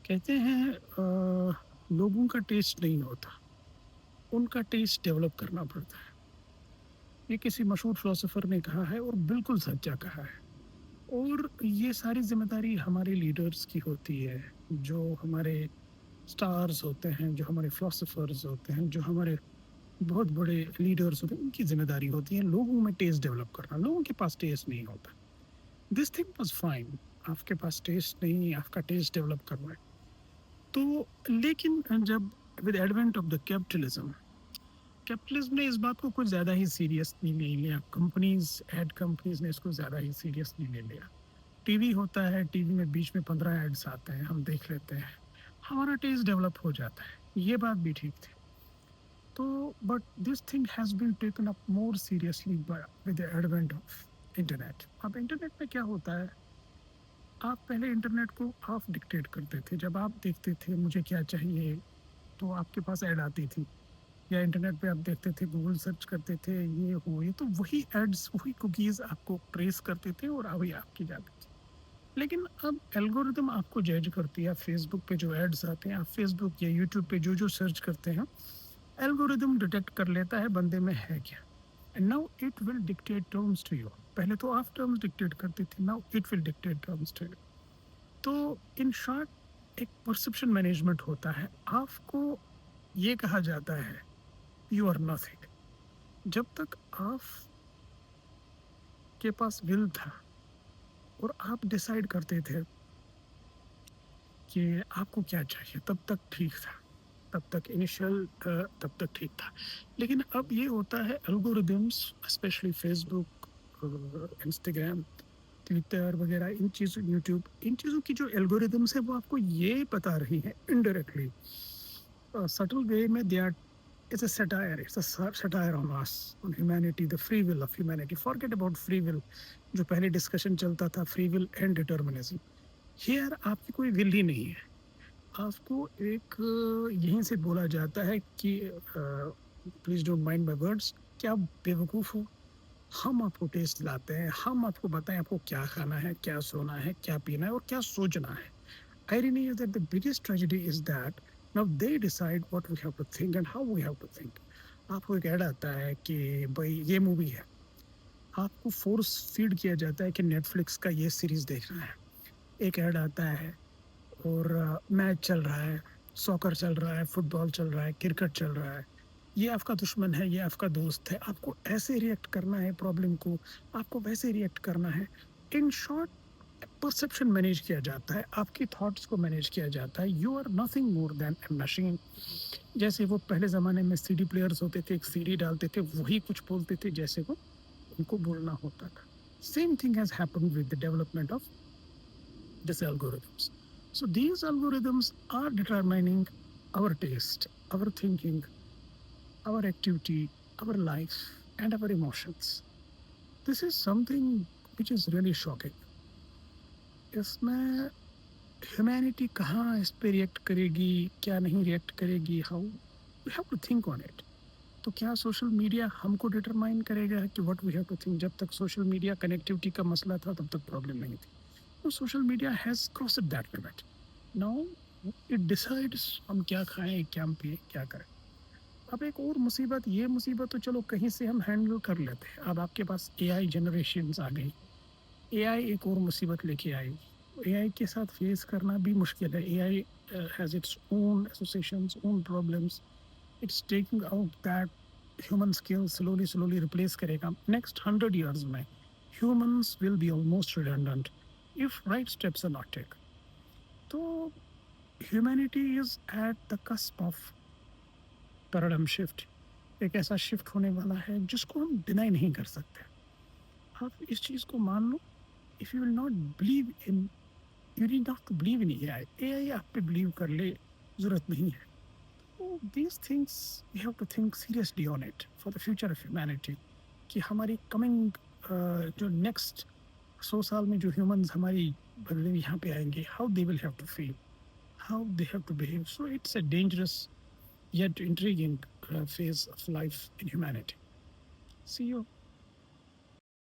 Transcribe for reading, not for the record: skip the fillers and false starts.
कहते हैं लोगों का टेस्ट नहीं होता, उनका टेस्ट डेवलप करना पड़ता है। ये किसी मशहूर फिलोसोफर ने कहा है और बिल्कुल सच्चा कहा है। और ये सारी ज़िम्मेदारी हमारे लीडर्स की होती है, जो हमारे स्टार्स होते हैं, जो हमारे फिलोसोफर्स होते हैं, जो हमारे बहुत बड़े लीडर्स होते हैं, उनकी ज़िम्मेदारी होती है लोगों में टेस्ट डेवलप करना। लोगों के पास टेस्ट नहीं होता। दिस थिंग वाज़ फाइन, आपके पास टेस्ट नहीं, आपका टेस्ट डेवलप करना है। तो लेकिन जब with advent of the capitalism ने इस बात को कुछ ज़्यादा ही सीरियसली ले लिया। एड कंपनीज़ ने इसको ज़्यादा ही सीरियसली ले लिया। टीवी होता है, टीवी में बीच में 15 एड्स आते हैं, हम देख लेते हैं। हमारा टेस्ट डेवलप हो जाता है, ये बात भी ठीक थी। तो but this thing has been taken up more seriously with the advent of internet. अब इंटरनेट में क्या होता है, आप पहले इंटरनेट को आप डिक्टेट करते थे। जब आप देखते थे मुझे क्या चाहिए, तो आपके पास ऐड आती थी। या इंटरनेट पे आप देखते थे, गूगल सर्च करते थे, ये हो ये, तो वही एड्स, वही कुकीज़ आपको ट्रेस करते थे और वही आपकी जाती थी। लेकिन अब एल्गोरिदम आपको जज करती है। फेसबुक पे जो एड्स आते हैं, आप फेसबुक या यूट्यूब पे जो-जो सर्च करते हैं, एल्गोरिदम डिटेक्ट कर लेता है बंदे में है क्या। And now it will dictate terms to you. पहले तो आप टर्म्स डिक्टेट करती थी, now it will dictate terms to you. तो इन शॉर्ट एक परसेप्शन मैनेजमेंट होता है। आपको ये कहा जाता है, यू आर नथिंग। जब तक आप के पास विल था और आप डिसाइड करते थे कि आपको क्या चाहिए, तब तक ठीक था। तब तक तब तक ठीक था। लेकिन अब ये होता है, algorithms specially Facebook, Instagram, Twitter वगैरह, इन चीज़ों, यूट्यूब, इन चीज़ों की जो एल्गोरिदम्स है वो आपको ये बता रही है इनडायरेक्टली, सटल वे में, they are, it's a satire, it's a satire on us, on humanity, the free will of humanity. Forget about free will, जो पहले डिस्कशन चलता था, free will and determinism. Here आपकी कोई विल ही नहीं है। आपको एक यहीं से बोला जाता है कि please don't mind my words, कि आप बेवकूफ़ हो। हम आपको टेस्ट दिलाते हैं, हम आपको बताएं आपको क्या खाना है, क्या सोना है, क्या पीना है और क्या सोचना है। Irony is that the biggest tragedy is that now they decide what we have to think and how we have to think. आपको एक ऐड आता है कि भाई ये मूवी है, आपको फोर्स फीड किया जाता है कि नेटफ्लिक्स का ये सीरीज देखना है। एक ऐड आता है और मैच चल रहा है, सॉकर चल रहा है, फुटबॉल चल रहा है, क्रिकेट चल रहा है। ये आपका दुश्मन है, ये आपका दोस्त है। आपको ऐसे रिएक्ट करना है प्रॉब्लम को, आपको वैसे रिएक्ट करना है। इन शॉर्ट, परसेप्शन मैनेज किया जाता है, आपकी थॉट्स को मैनेज किया जाता है। You are nothing more than a machine. जैसे वो पहले ज़माने में सीडी प्लेयर्स होते थे, एक सीडी डालते थे, वही कुछ बोलते थे जैसे वो उनको बोलना होता था। Same thing has happened with the development of this algorithms. So these algorithms are determining our taste, our thinking, our activity, our life, and our emotions. This is something which is really shocking. इसमें humanity कहाँ इस पे react करेगी, क्या नहीं react करेगी, how we have to think on it. तो क्या सोशल मीडिया हमको डिटरमाइन करेगा कि what we have to think? जब तक सोशल मीडिया कनेक्टिविटी का मसला था तब तक प्रॉब्लम नहीं थी। तो social media has crossed that limit. Now it decides हम क्या खाएँ, क्या हम पिएँ, क्या करें। अब एक और मुसीबत, ये मुसीबत तो चलो कहीं से हम हैंडल कर लेते हैं। अब आपके पास एआई जनरेशन्स आ गई। एआई एक और मुसीबत लेके आई। एआई के साथ फेस करना भी मुश्किल है। AI has its own associations, own problems. It's taking out that human skills, slowly slowly replace करेगा। नेक्स्ट 100 ईयर्स में humans will be almost redundant if right steps are not taken. तो humanity is at the cusp of paradigm shift. एक ऐसा shift होने वाला है जिसको हम डिनाई नहीं कर सकते। आप इस चीज़ को मान लो। If you will not believe in, you need not to believe in AI. AI आप पे बिलीव कर ले, जरूरत नहीं है। तो these things we have to think seriously on it for the future of humanity. कि हमारी कमिंग जो नेक्स्ट 100 साल में जो ह्यूमंस हमारी बदले यहाँ पे आएंगे, how they will have to feel, how they have to behave. So it's a dangerous yet intriguing phase of life in humanity. See you.